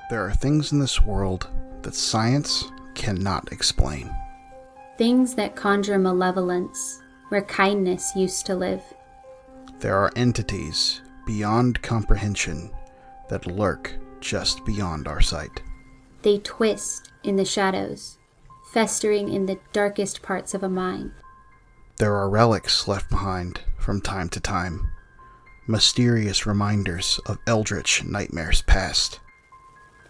There are things in this world that science cannot explain. Things that conjure malevolence, where kindness used to live. There are entities beyond comprehension that lurk just beyond our sight. They twist in the shadows, festering in the darkest parts of a mind. There are relics left behind from time to time, mysterious reminders of eldritch nightmares past.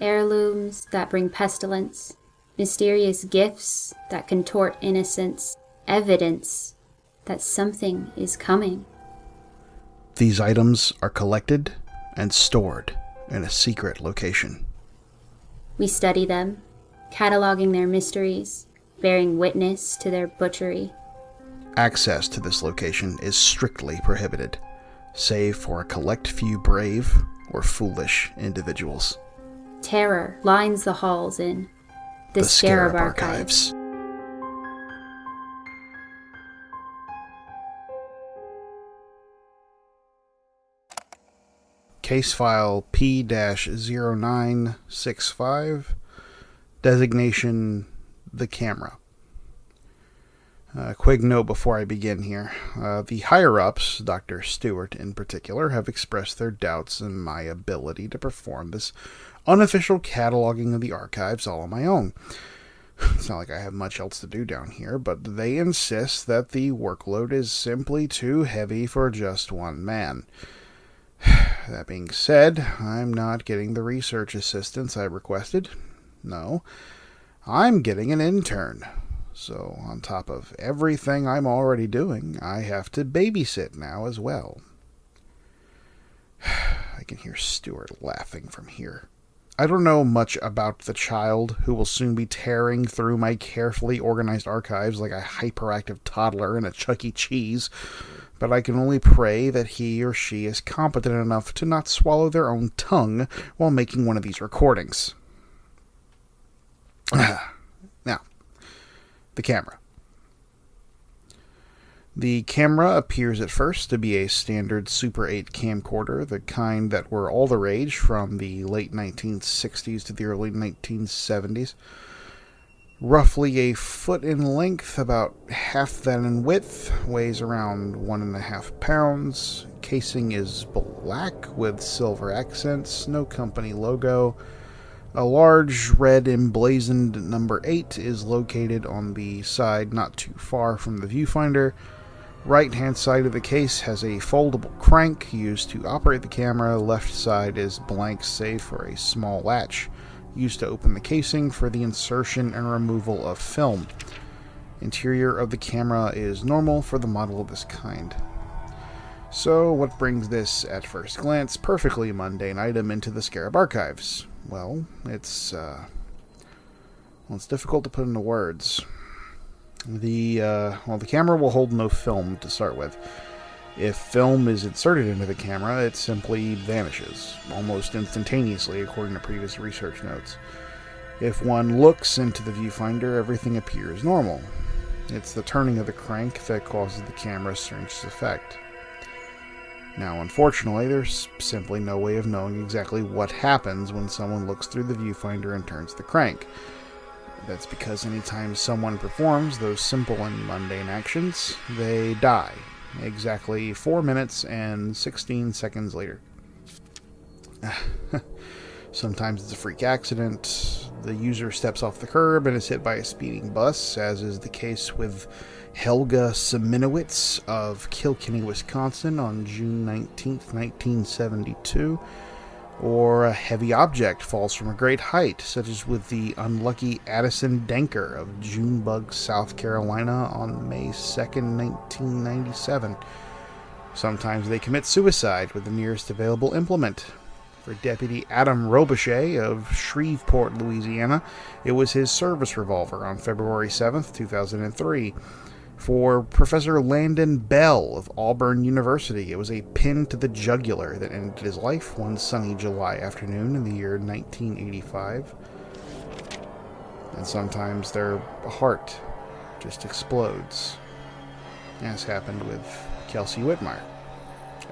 Heirlooms that bring pestilence, mysterious gifts that contort innocence, evidence that something is coming. These items are collected and stored in a secret location. We study them, cataloging their mysteries, bearing witness to their butchery. Access to this location is strictly prohibited, save for a select few brave or foolish individuals. Terror lines the halls in the Scarab Archives. Case file P-0965, designation the camera. Quick note before I begin here. The higher-ups, Dr. Stewart in particular, have expressed their doubts in my ability to perform this unofficial cataloging of the archives all on my own. It's not like I have much else to do down here, but they insist that the workload is simply too heavy for just one man. That being said, I'm not getting the research assistance I requested. No, I'm getting an intern. So, on top of everything I'm already doing, I have to babysit now as well. I can hear Stuart laughing from here. I don't know much about the child who will soon be tearing through my carefully organized archives like a hyperactive toddler in a Chuck E. Cheese, but I can only pray that he or she is competent enough to not swallow their own tongue while making one of these recordings. Now, the camera. The camera appears at first to be a standard Super 8 camcorder, the kind that were all the rage from the late 1960s to the early 1970s. Roughly a foot in length, about half that in width, weighs around 1.5 pounds. Casing is black with silver accents, no company logo. A large red emblazoned number 8 is located on the side not too far from the viewfinder. Right-hand side of the case has a foldable crank used to operate the camera. Left side is blank save for a small latch used to open the casing for the insertion and removal of film. Interior of the camera is normal for the model of this kind. So, what brings this, at first glance, perfectly mundane item into the Scarab Archives? Well, it's difficult to put into words. The camera will hold no film to start with. If film is inserted into the camera, it simply vanishes, almost instantaneously, according to previous research notes. If one looks into the viewfinder, everything appears normal. It's the turning of the crank that causes the camera's strange effect. Now, unfortunately, there's simply no way of knowing exactly what happens when someone looks through the viewfinder and turns the crank. That's because anytime someone performs those simple and mundane actions, they die. Exactly 4 minutes and 16 seconds later. Sometimes it's a freak accident. The user steps off the curb and is hit by a speeding bus, as is the case with Helga Seminowitz of Kilkenny, Wisconsin on June 19th, 1972. Or a heavy object falls from a great height, such as with the unlucky Addison Denker of Junebug, South Carolina on May 2nd, 1997. Sometimes they commit suicide with the nearest available implement. For Deputy Adam Robichaud of Shreveport, Louisiana, it was his service revolver on February 7th, 2003. For Professor Landon Bell of Auburn University, it was a pin to the jugular that ended his life one sunny July afternoon in the year 1985. And sometimes their heart just explodes, as happened with Kelsey Whitmire.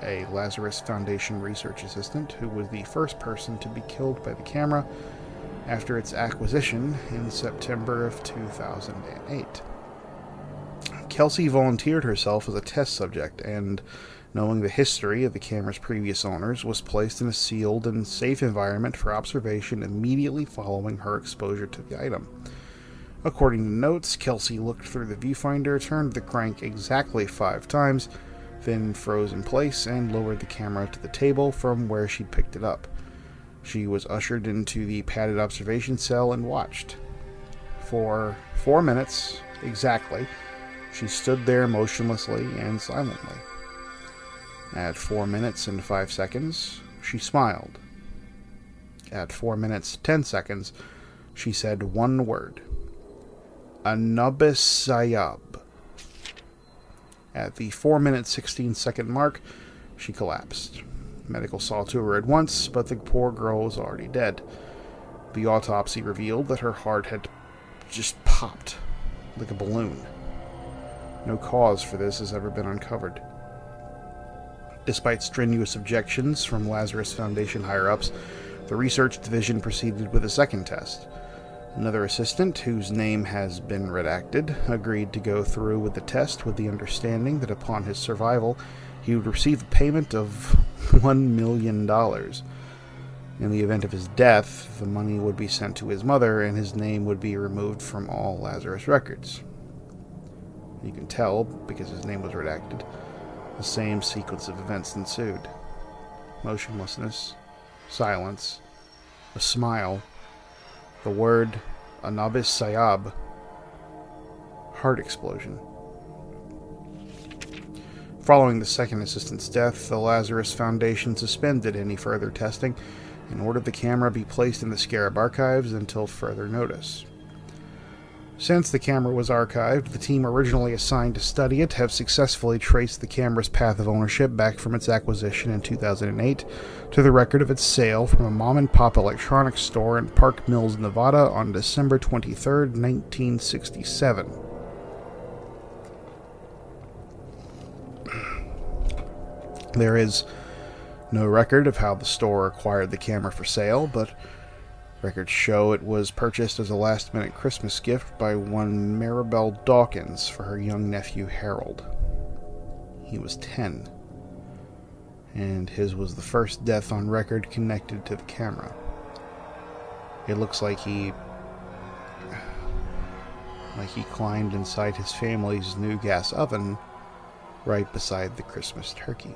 a Lazarus Foundation research assistant who was the first person to be killed by the camera after its acquisition in September of 2008. Kelsey volunteered herself as a test subject and, knowing the history of the camera's previous owners, was placed in a sealed and safe environment for observation immediately following her exposure to the item. According to notes, Kelsey looked through the viewfinder, turned the crank exactly 5 times, then froze in place and lowered the camera to the table from where she picked it up. She was ushered into the padded observation cell and watched. For 4 minutes, exactly, she stood there motionlessly and silently. At 4 minutes and 5 seconds, she smiled. At 4 minutes 10 seconds, she said one word. Anubis-Sayab. At the 4 minute 16 second mark, she collapsed. Medical saw to her at once, but the poor girl was already dead. The autopsy revealed that her heart had just popped like a balloon. No cause for this has ever been uncovered. Despite strenuous objections from Lazarus Foundation higher-ups, the research division proceeded with a second test. Another assistant, whose name has been redacted, agreed to go through with the test with the understanding that upon his survival, he would receive a payment of $1 million. In the event of his death, the money would be sent to his mother, and his name would be removed from all Lazarus records. You can tell, because his name was redacted, the same sequence of events ensued. Motionlessness, silence, a smile, the word Anubis-Sayab, heart explosion. Following the second assistant's death, the Lazarus Foundation suspended any further testing and ordered the camera be placed in the Scarab archives until further notice. Since the camera was archived, the team originally assigned to study it have successfully traced the camera's path of ownership back from its acquisition in 2008 to the record of its sale from a mom-and-pop electronics store in Park Mills, Nevada on December 23, 1967. There is no record of how the store acquired the camera for sale, but records show it was purchased as a last-minute Christmas gift by one Maribel Dawkins for her young nephew Harold. He was 10, and his was the first death on record connected to the camera. It looks like he climbed inside his family's new gas oven right beside the Christmas turkey.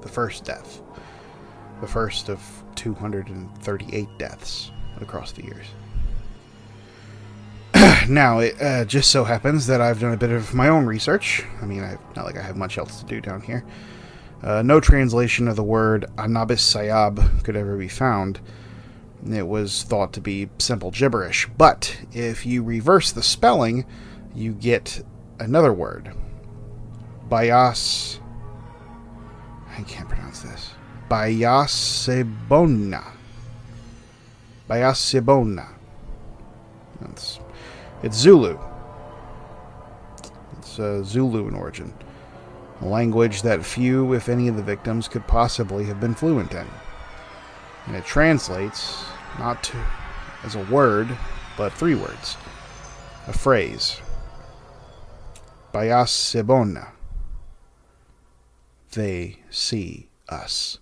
The first death. The first of 238 deaths across the years. Now, it just so happens that I've done a bit of my own research. I mean, not like I have much else to do down here. No translation of the word Anubis-Sayab could ever be found. It was thought to be simple gibberish. But if you reverse the spelling, you get another word. Bayas... I can't pronounce this. Bayasebona. Bayasebona. It's Zulu. It's Zulu in origin. A language that few, if any, of the victims could possibly have been fluent in. And it translates not as a word, but 3 words. A phrase. Bayasebona. They see us.